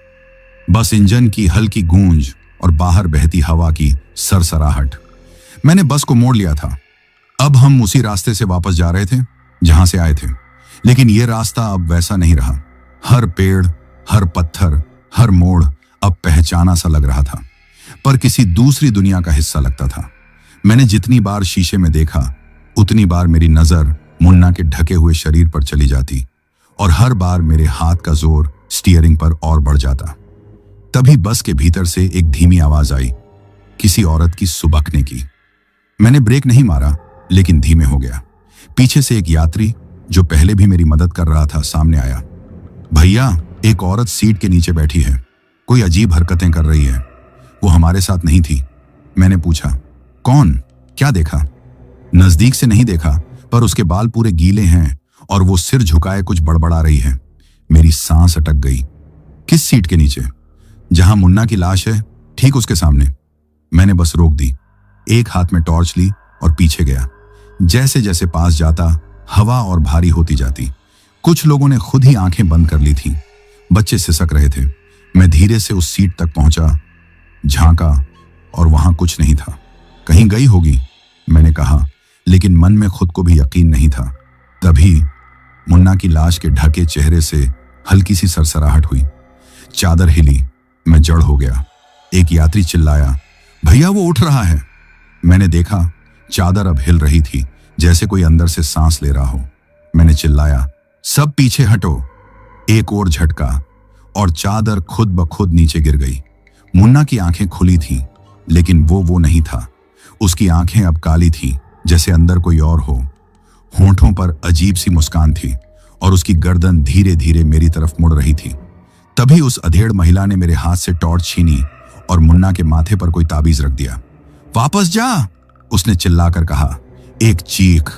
बस इंजन की हल्की गूंज और बाहर बहती हवा की सरसराहट। मैंने बस को मोड़ लिया था। अब हम उसी रास्ते से वापस जा रहे थे जहां से आए थे, लेकिन यह रास्ता अब वैसा नहीं रहा। हर पेड़, हर पत्थर, हर मोड़ अब पहचाना सा लग रहा था, पर किसी दूसरी दुनिया का हिस्सा लगता था। मैंने जितनी बार शीशे में देखा, उतनी बार मेरी नजर मुन्ना के ढके हुए शरीर पर चली जाती और हर बार मेरे हाथ का जोर स्टीयरिंग पर और बढ़ जाता। तभी बस के भीतर से एक धीमी आवाज आई, किसी औरत की सुबकने की। मैंने ब्रेक नहीं मारा, लेकिन धीमे हो गया। पीछे से एक यात्री जो पहले भी मेरी मदद कर रहा था सामने आया। भैया, एक औरत सीट के नीचे बैठी है, कोई अजीब हरकतें कर रही है। वो हमारे साथ नहीं थी। मैंने पूछा, कौन? क्या देखा? नजदीक से नहीं देखा, पर उसके बाल पूरे गीले हैं और वो सिर झुकाए कुछ बड़बड़ा रही है। मेरी सांस अटक गई। किस सीट के नीचे? जहां मुन्ना की लाश है, ठीक उसके सामने। मैंने बस रोक दी, एक हाथ में टॉर्च ली और पीछे गया। जैसे जैसे पास जाता, हवा और भारी होती जाती। कुछ लोगों ने खुद ही आंखें बंद कर ली थीं। बच्चे सिसक रहे थे। मैं धीरे से उस सीट तक पहुंचा, झांका और वहां कुछ नहीं था। कहीं गई होगी, मैंने कहा, लेकिन मन में खुद को भी यकीन नहीं था। तभी मुन्ना की लाश के ढके चेहरे से हल्की सी सरसराहट हुई। चादर हिली, मैं जड़ हो गया। एक यात्री चिल्लाया, भैया, वो उठ रहा है। मैंने देखा, चादर अब हिल रही थी, जैसे कोई अंदर से सांस ले रहा हो। मैंने चिल्लाया, सब पीछे हटो। एक और झटका और चादर खुद ब खुद नीचे गिर गई। मुन्ना की आंखें खुली थीं, लेकिन वो नहीं था। उसकी आंखें अब काली थीं, जैसे अंदर कोई और हो। होंठों पर अजीब सी मुस्कान थी और उसकी गर्दन धीरे धीरे मेरी तरफ मुड़ रही थी। तभी उस अधेड़ महिला ने मेरे हाथ से टॉर्च छीनी और मुन्ना के माथे पर कोई ताबीज रख दिया। वापस जा, उसने चिल्लाकर कहा। एक चीख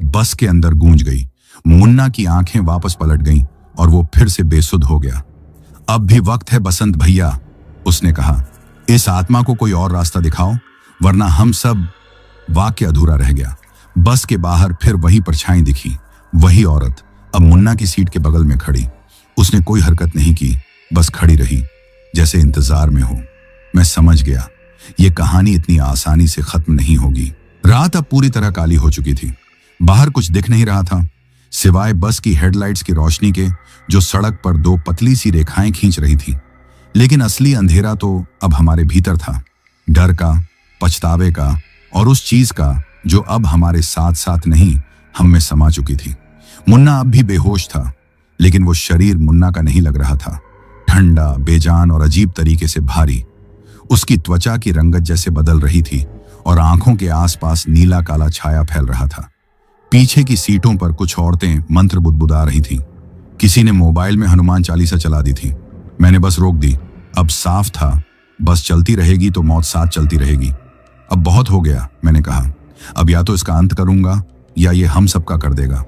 बस के अंदर गूंज गई। मुन्ना की आंखें वापस पलट गईं और वो फिर से बेसुध हो गया। अब भी वक्त है बसंत भैया, उसने कहा। इस आत्मा को कोई और रास्ता दिखाओ, वरना हम सब। वाक्य अधूरा रह गया। बस के बाहर फिर वही परछाई दिखी, वही औरत, अब मुन्ना की सीट के बगल में खड़ी। उसने कोई हरकत नहीं की, बस खड़ी रही, जैसे इंतजार में हो। मैं समझ गया, ये कहानी इतनी आसानी से खत्म नहीं होगी। रात अब पूरी तरह काली हो चुकी थी। बाहर कुछ दिख नहीं रहा था, सिवाय बस की हेडलाइट्स की रोशनी के, जो सड़क पर दो पतली सी रेखाएं खींच रही थी। लेकिन असली अंधेरा तो अब हमारे भीतर था, डर का, पछतावे का और उस चीज का जो अब हमारे साथ साथ नहीं, हम में समा चुकी थी। मुन्ना अब भी बेहोश था, लेकिन वो शरीर मुन्ना का नहीं लग रहा था। ठंडा, बेजान और अजीब तरीके से भारी। उसकी त्वचा की रंगत जैसे बदल रही थी और आंखों के आसपास नीला काला छाया फैल रहा था। पीछे की सीटों पर कुछ औरतें मंत्र बुदबुदा रही थीं। किसी ने मोबाइल में हनुमान चालीसा चला दी थी। मैंने बस रोक दी। अब साफ था, बस चलती रहेगी तो मौत साथ चलती रहेगी। अब बहुत हो गया, मैंने कहा। अब या तो इसका अंत करूंगा या ये हम सबका कर देगा।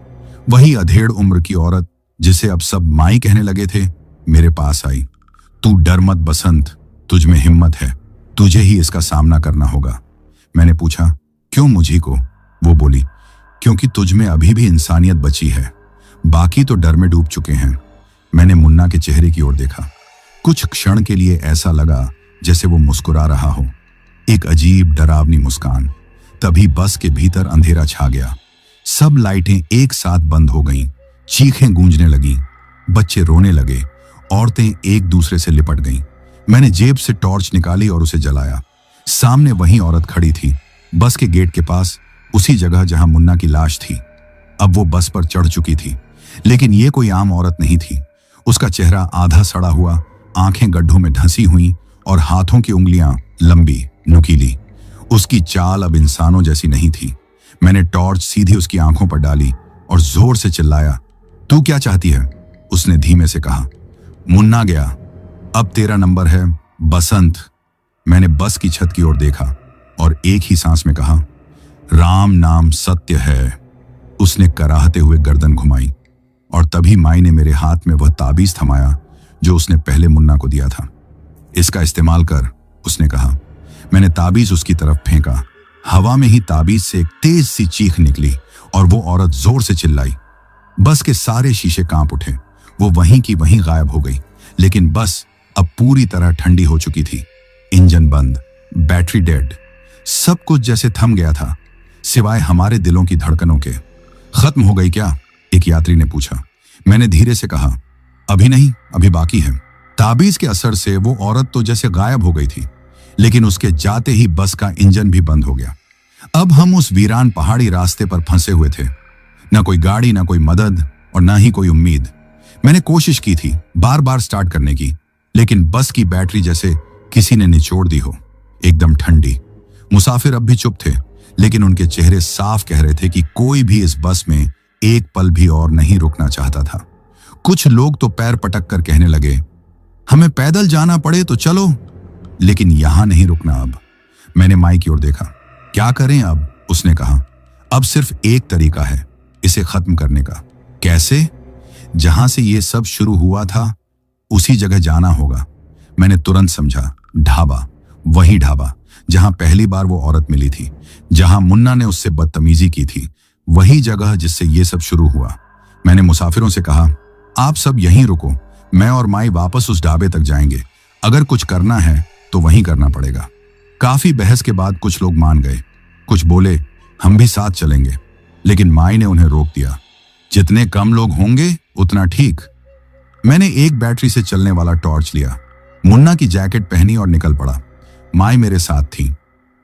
वही अधेड़ उम्र की औरत जिसे अब सब माई कहने लगे थे, मेरे पास आई। तू डर मत बसंत, तुझ में हिम्मत है, तुझे ही इसका सामना करना होगा। मैंने पूछा, क्यों मुझी को? वो बोली, क्योंकि तुझ में अभी भी इंसानियत बची है, बाकी तो डर में डूब चुके हैं। मैंने मुन्ना के चेहरे की ओर देखा। कुछ क्षण के लिए ऐसा लगा जैसे वो मुस्कुरा रहा हो, एक अजीब डरावनी मुस्कान। तभी बस के भीतर अंधेरा छा गया। सब लाइटें एक साथ बंद हो गईं, चीखें गूंजने लगीं, बच्चे रोने लगे, औरतें एक दूसरे से लिपट गईं। मैंने जेब से टॉर्च निकाली और उसे जलाया। सामने वही औरत खड़ी थी, बस के गेट के पास, उसी जगह जहां मुन्ना की लाश थी। अब वो बस पर चढ़ चुकी थी, लेकिन ये कोई आम औरत नहीं थी। उसका चेहरा आधा सड़ा हुआ, आंखें गड्ढों में ढंसी हुई और हाथों की उंगलियां लंबी, नुकीली। उसकी चाल अब इंसानों जैसी नहीं थी। मैंने टॉर्च सीधी उसकी आंखों पर डाली और जोर से चिल्लाया, तू क्या चाहती है? उसने धीमे से कहा, मुन्ना गया, अब तेरा नंबर है, बसंत। मैंने बस की छत की ओर देखा और एक ही सांस में कहा, राम नाम सत्य है। उसने कराहते हुए गर्दन घुमाई और तभी माई ने मेरे हाथ में वह ताबीज थमाया जो उसने पहले मुन्ना को दिया था। इसका इस्तेमाल कर, उसने कहा। मैंने ताबीज उसकी तरफ फेंका। हवा में ही ताबीज से एक तेज सी चीख निकली और वो औरत जोर से चिल्लाई। बस के सारे शीशे कांप उठे। वो वहीं की वहीं गायब हो गई, लेकिन बस अब पूरी तरह ठंडी हो चुकी थी। इंजन बंद, बैटरी डेड, सब कुछ जैसे थम गया था, सिवाय हमारे दिलों की धड़कनों के। खत्म हो गई क्या? एक यात्री ने पूछा। मैंने धीरे से कहा, अभी नहीं, अभी बाकी है। ताबीज के असर से वो औरत तो जैसे गायब हो गई थी, लेकिन उसके जाते ही बस का इंजन भी बंद हो गया। अब हम उस वीरान पहाड़ी रास्ते पर फंसे हुए थे। न कोई गाड़ी, न कोई मदद और न ही कोई उम्मीद। मैंने कोशिश की थी बार बार स्टार्ट करने की, लेकिन बस की बैटरी जैसे किसी ने निचोड़ दी हो, एकदम ठंडी। मुसाफिर अब भी चुप थे, लेकिन उनके चेहरे साफ कह रहे थे कि कोई भी इस बस में एक पल भी और नहीं रुकना चाहता था। कुछ लोग तो पैर पटक कर कहने लगे, हमें पैदल जाना पड़े तो चलो, लेकिन यहां नहीं रुकना अब। मैंने माई की ओर देखा। क्या करें अब? उसने कहा। अब सिर्फ एक तरीका है इसे खत्म करने का। कैसे? जहां से ये सब शुरू हुआ था उसी जगह जाना होगा। मैंने तुरंत समझा, ढाबा, वही ढाबा जहां पहली बार वो औरत मिली थी, जहां मुन्ना ने उससे बदतमीजी की थी, वही जगह जिससे ये सब शुरू हुआ। मैंने मुसाफिरों से कहा, आप सब यहीं रुको, मैं और माई वापस उस ढाबे तक जाएंगे। अगर कुछ करना है तो वहीं करना पड़ेगा। काफी बहस के बाद कुछ लोग मान गए। कुछ बोले, हम भी साथ चलेंगे, लेकिन माई ने उन्हें रोक दिया। जितने कम लोग होंगे उतना ठीक। मैंने एक बैटरी से चलने वाला टॉर्च लिया, मुन्ना की जैकेट पहनी और निकल पड़ा। माई मेरे साथ थी।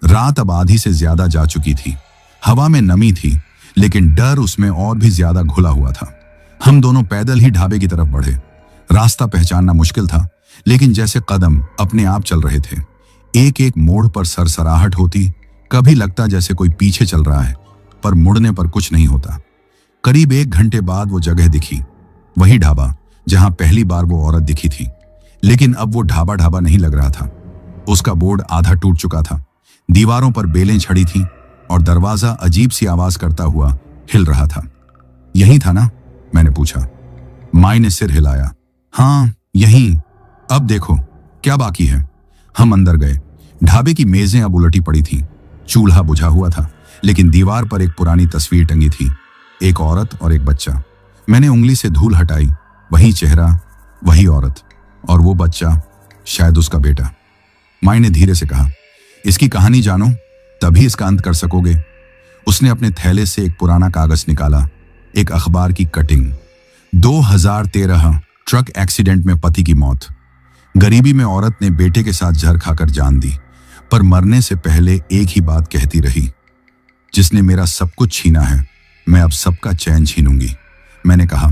रात अब आधी से ज्यादा जा चुकी थी। हवा में नमी थी, लेकिन डर उसमें और भी ज्यादा घुला हुआ था। हम दोनों पैदल ही ढाबे की तरफ बढ़े। रास्ता पहचानना मुश्किल था, लेकिन जैसे कदम अपने आप चल रहे थे। एक एक मोड़ पर सरसराहट होती, कभी लगता जैसे कोई पीछे चल रहा है, पर मुड़ने पर कुछ नहीं होता। करीब 1 घंटे बाद वो जगह दिखी, वही ढाबा जहां पहली बार वो औरत दिखी थी। लेकिन अब वो ढाबा ढाबा नहीं लग रहा था। उसका बोर्ड आधा टूट चुका था, दीवारों पर बेलें छड़ी थीं और दरवाजा अजीब सी आवाज करता हुआ हिल रहा था। यही था ना? मैंने पूछा। माई ने सिर हिलाया। हाँ, यहीं। अब देखो क्या बाकी है। हम अंदर गए। ढाबे की मेजें अब उलटी पड़ी थीं। चूल्हा बुझा हुआ था, लेकिन दीवार पर एक पुरानी तस्वीर टंगी थी, एक औरत और एक बच्चा। मैंने उंगली से धूल हटाई। वही चेहरा, वही औरत और वो बच्चा, शायद उसका बेटा। माई ने धीरे से कहा, इसकी कहानी जानो, तभी इसका अंत कर सकोगे। उसने अपने थैले से एक पुराना कागज निकाला, एक अखबार की कटिंग। 2013 ट्रक एक्सीडेंट में पति की मौत। गरीबी में औरत ने बेटे के साथ जहर खाकर जान दी, पर मरने से पहले एक ही बात कहती रही, जिसने मेरा सब कुछ छीना है, मैं अब सबका चैन छीनूंगी। मैंने कहा,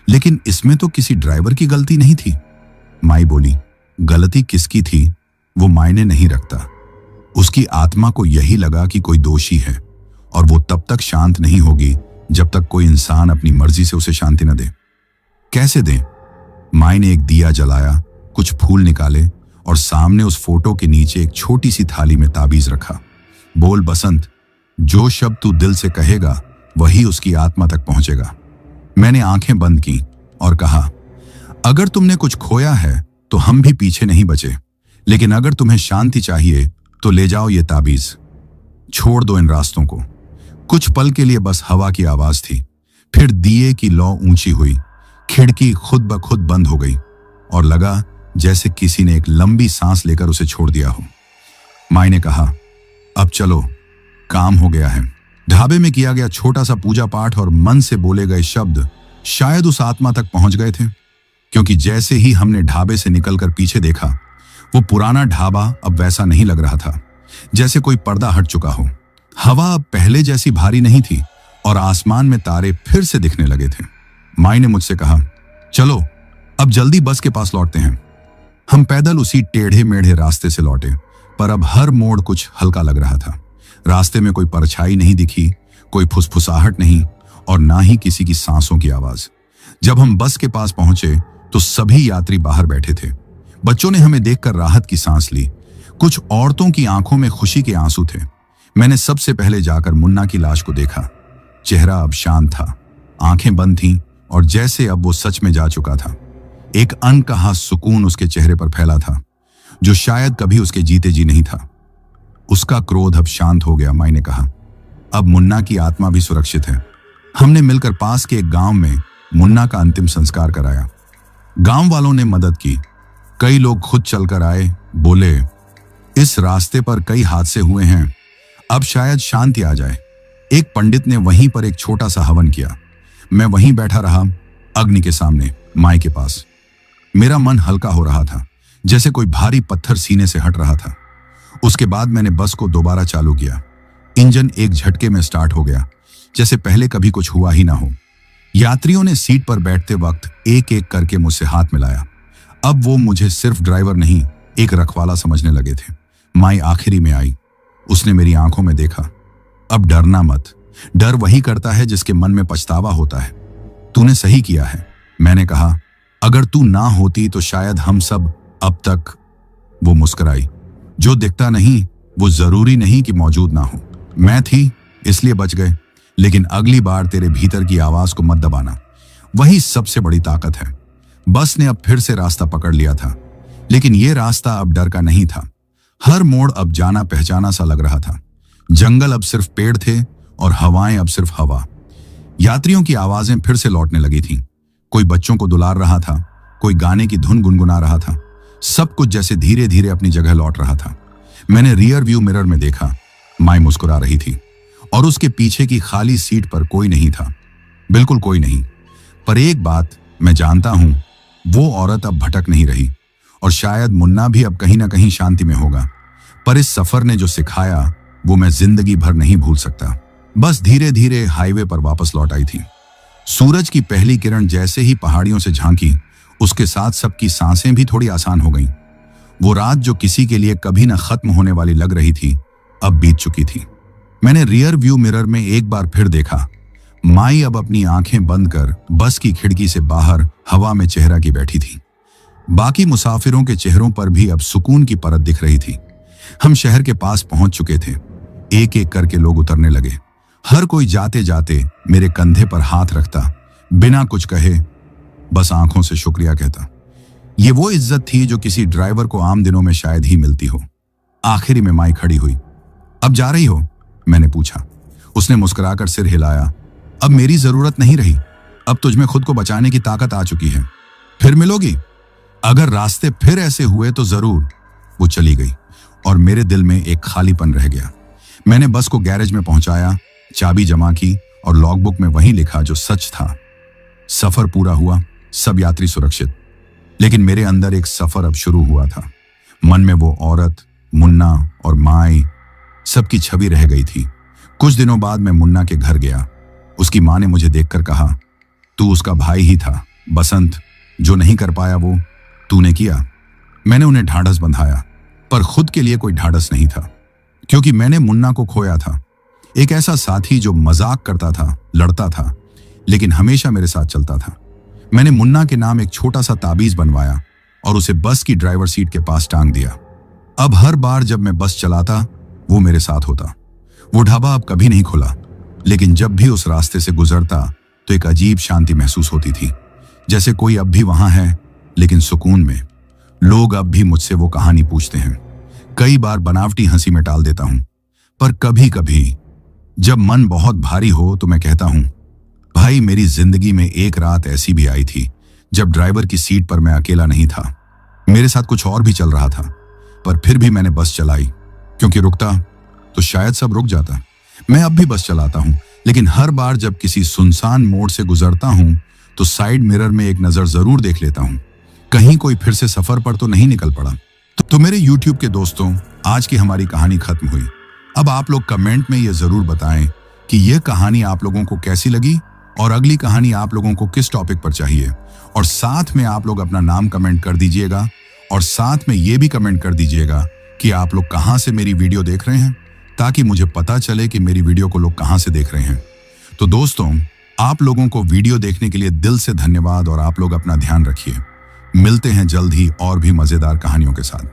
लेकिन इसमें तो किसी ड्राइवर की गलती नहीं थी। माई बोली, गलती किसकी थी वो मायने नहीं रखता। उसकी आत्मा को यही लगा कि कोई दोषी है और वो तब तक शांत नहीं होगी जब तक कोई इंसान अपनी मर्जी से उसे शांति न दे। कैसे दे? माई ने एक दिया जलाया, कुछ फूल निकाले और सामने उस फोटो के नीचे एक छोटी सी थाली में ताबीज रखा। बोल बसंत, जो शब्द तू दिल से कहेगा वही उसकी आत्मा तक पहुंचेगा। मैंने आंखें बंद की और कहा, अगर तुमने कुछ खोया है तो हम भी पीछे नहीं बचे, लेकिन अगर तुम्हें शांति चाहिए तो ले जाओ ये ताबीज। छोड़ दो इन रास्तों को। कुछ पल के लिए बस हवा की आवाज थी, फिर दिए की लौ ऊंची हुई, खिड़की खुद ब खुद बंद हो गई और लगा जैसे किसी ने एक लंबी सांस लेकर उसे छोड़ दिया हो। माई ने कहा, अब चलो, काम हो गया है। ढाबे में किया गया छोटा सा पूजा पाठ और मन से बोले गए शब्द शायद उस आत्मा तक पहुंच गए थे, क्योंकि जैसे ही हमने ढाबे से निकलकर पीछे देखा, वो पुराना ढाबा अब वैसा नहीं लग रहा था, जैसे कोई पर्दा हट चुका हो। हवा अब पहले जैसी भारी नहीं थी और आसमान में तारे फिर से दिखने लगे थे। माई ने मुझसे कहा, चलो अब जल्दी बस के पास लौटते हैं। हम पैदल उसी टेढ़े मेढ़े रास्ते से लौटे, पर अब हर मोड़ कुछ हल्का लग रहा था। रास्ते में कोई परछाई नहीं दिखी, कोई फुसफुसाहट नहीं और ना ही किसी की सांसों की आवाज। जब हम बस के पास पहुंचे तो सभी यात्री बाहर बैठे थे। बच्चों ने हमें देखकर राहत की सांस ली। कुछ औरतों की आंखों में खुशी के आंसू थे। मैंने सबसे पहले जाकर मुन्ना की लाश को देखा। चेहरा अब शांत था, आंखें बंद थीं और जैसे अब वो सच में जा चुका था। एक अनकहा सुकून उसके चेहरे पर फैला था, जो शायद कभी उसके जीते जी नहीं था। उसका क्रोध अब शांत हो गया। माई ने कहा, अब मुन्ना की आत्मा भी सुरक्षित है। हमने मिलकर पास के एक गांव में मुन्ना का अंतिम संस्कार कराया। गांव वालों ने मदद की, कई लोग खुद चलकर आए। बोले, इस रास्ते पर कई हादसे हुए हैं, अब शायद शांति आ जाए। एक पंडित ने वहीं पर एक छोटा सा हवन किया। मैं वहीं बैठा रहा, अग्नि के सामने, माई के पास। मेरा मन हल्का हो रहा था, जैसे कोई भारी पत्थर सीने से हट रहा था। उसके बाद मैंने बस को दोबारा चालू किया। इंजन एक झटके में स्टार्ट हो गया, जैसे पहले कभी कुछ हुआ ही ना हो। यात्रियों ने सीट पर बैठते वक्त एक एक करके मुझसे हाथ मिलाया। अब वो मुझे सिर्फ ड्राइवर नहीं, एक रखवाला समझने लगे थे। माई आखिरी में आई। उसने मेरी आंखों में देखा। अब डरना मत, डर वही करता है जिसके मन में पछतावा होता है। तूने सही किया है, मैंने कहा। अगर तू ना होती तो शायद हम सब अब तक। वो मुस्कुराई। जो दिखता नहीं वो जरूरी नहीं कि मौजूद ना हो। मैं थी इसलिए बच गए, लेकिन अगली बार तेरे भीतर की आवाज को मत दबाना, वही सबसे बड़ी ताकत है। बस ने अब फिर से रास्ता पकड़ लिया था, लेकिन ये रास्ता अब डर का नहीं था। हर मोड़ अब जाना पहचाना सा लग रहा था। जंगल अब सिर्फ पेड़ थे और हवाएं अब सिर्फ हवा। यात्रियों की आवाजें फिर से लौटने लगी थीं। कोई बच्चों को दुलार रहा था, कोई गाने की धुन गुनगुना रहा था। सब कुछ जैसे धीरे धीरे अपनी जगह लौट रहा था। मैंने रियर व्यू मिरर में देखा, माई मुस्कुरा रही थी और उसके पीछे की खाली सीट पर कोई नहीं था, बिल्कुल कोई नहीं। पर एक बात मैं जानता हूं, वो औरत अब भटक नहीं रही और शायद मुन्ना भी अब कहीं ना कहीं शांति में होगा। पर इस सफर ने जो सिखाया वो मैं जिंदगी भर नहीं भूल सकता। बस धीरे धीरे हाईवे पर वापस लौट आई थी। सूरज की पहली किरण जैसे ही पहाड़ियों से झांकी, उसके साथ सबकी सांसें भी थोड़ी आसान हो गईं। वो रात जो किसी के लिए कभी न खत्म होने वाली लग रही थी, अब बीत चुकी थी। मैंने रियर व्यू मिरर में एक बार फिर देखा। माई अब अपनी आंखें बंद कर बस की खिड़की से बाहर हवा में चेहरा की बैठी थी। बाकी मुसाफिरों के चेहरों पर भी अब सुकून की परत दिख रही थी। हम शहर के पास पहुंच चुके थे। एक एक करके लोग उतरने लगे। हर कोई जाते जाते मेरे कंधे पर हाथ रखता, बिना कुछ कहे, बस आंखों से शुक्रिया कहता। ये वो इज्जत थी जो किसी ड्राइवर को आम दिनों में शायद ही मिलती हो। आखिरी में माई खड़ी हुई। अब जा रही हो? मैंने पूछा। उसने मुस्कुराकर सिर हिलाया। अब मेरी जरूरत नहीं रही, अब तुझमें खुद को बचाने की ताकत आ चुकी है। फिर मिलोगी? अगर रास्ते फिर ऐसे हुए तो जरूर। वो चली गई और मेरे दिल में एक खालीपन रह गया। मैंने बस को गैरेज में पहुंचाया, चाबी जमा की और लॉगबुक में वही लिखा जो सच था। सफर पूरा हुआ, सब यात्री सुरक्षित। लेकिन मेरे अंदर एक सफर अब शुरू हुआ था। मन में वो औरत, मुन्ना और माई, सबकी छवि रह गई थी। कुछ दिनों बाद मैं मुन्ना के घर गया। उसकी माँ ने मुझे देखकर कहा, तू उसका भाई ही था। बसंत, जो नहीं कर पाया वो तूने किया। मैंने उन्हें ढाढ़स बंधाया, पर खुद के लिए कोई ढाढ़स नहीं था, क्योंकि मैंने मुन्ना को खोया था। एक ऐसा साथी जो मजाक करता था, लड़ता था, लेकिन हमेशा मेरे साथ चलता था। मैंने मुन्ना के नाम एक छोटा सा ताबीज बनवाया और उसे बस की ड्राइवर सीट के पास टांग दिया। अब हर बार जब मैं बस चलाता, वो मेरे साथ होता। वो ढाबा अब कभी नहीं खुला, लेकिन जब भी उस रास्ते से गुजरता तो एक अजीब शांति महसूस होती थी, जैसे कोई अब भी वहां है, लेकिन सुकून में। लोग अब भी मुझसे वो कहानी पूछते हैं। कई बार बनावटी हंसी में टाल देता हूं, पर कभी कभी जब मन बहुत भारी हो तो मैं कहता हूं, भाई मेरी जिंदगी में एक रात ऐसी भी आई थी जब ड्राइवर की सीट पर मैं अकेला नहीं था। मेरे साथ कुछ और भी चल रहा था, पर फिर भी मैंने बस चलाई, क्योंकि रुकता तो शायद सब रुक जाता। मैं अब भी बस चलाता हूं, लेकिन हर बार जब किसी सुनसान मोड़ से गुजरता हूं तो साइड मिरर में एक नजर जरूर देख लेता हूं, कहीं कोई फिर से सफर पर तो नहीं निकल पड़ा। तो मेरे YouTube के दोस्तों, आज की हमारी कहानी खत्म हुई। अब आप लोग कमेंट में ये जरूर बताएं कि यह कहानी आप लोगों को कैसी लगी और अगली कहानी आप लोगों को किस टॉपिक पर चाहिए। और साथ में आप लोग अपना नाम कमेंट कर दीजिएगा, और साथ में ये भी कमेंट कर दीजिएगा कि आप लोग कहां से मेरी वीडियो देख रहे हैं, ताकि मुझे पता चले कि मेरी वीडियो को लोग कहां से देख रहे हैं। तो दोस्तों, आप लोगों को वीडियो देखने के लिए दिल से धन्यवाद, और आप लोग अपना ध्यान रखिए। मिलते हैं जल्द ही और भी मजेदार कहानियों के साथ।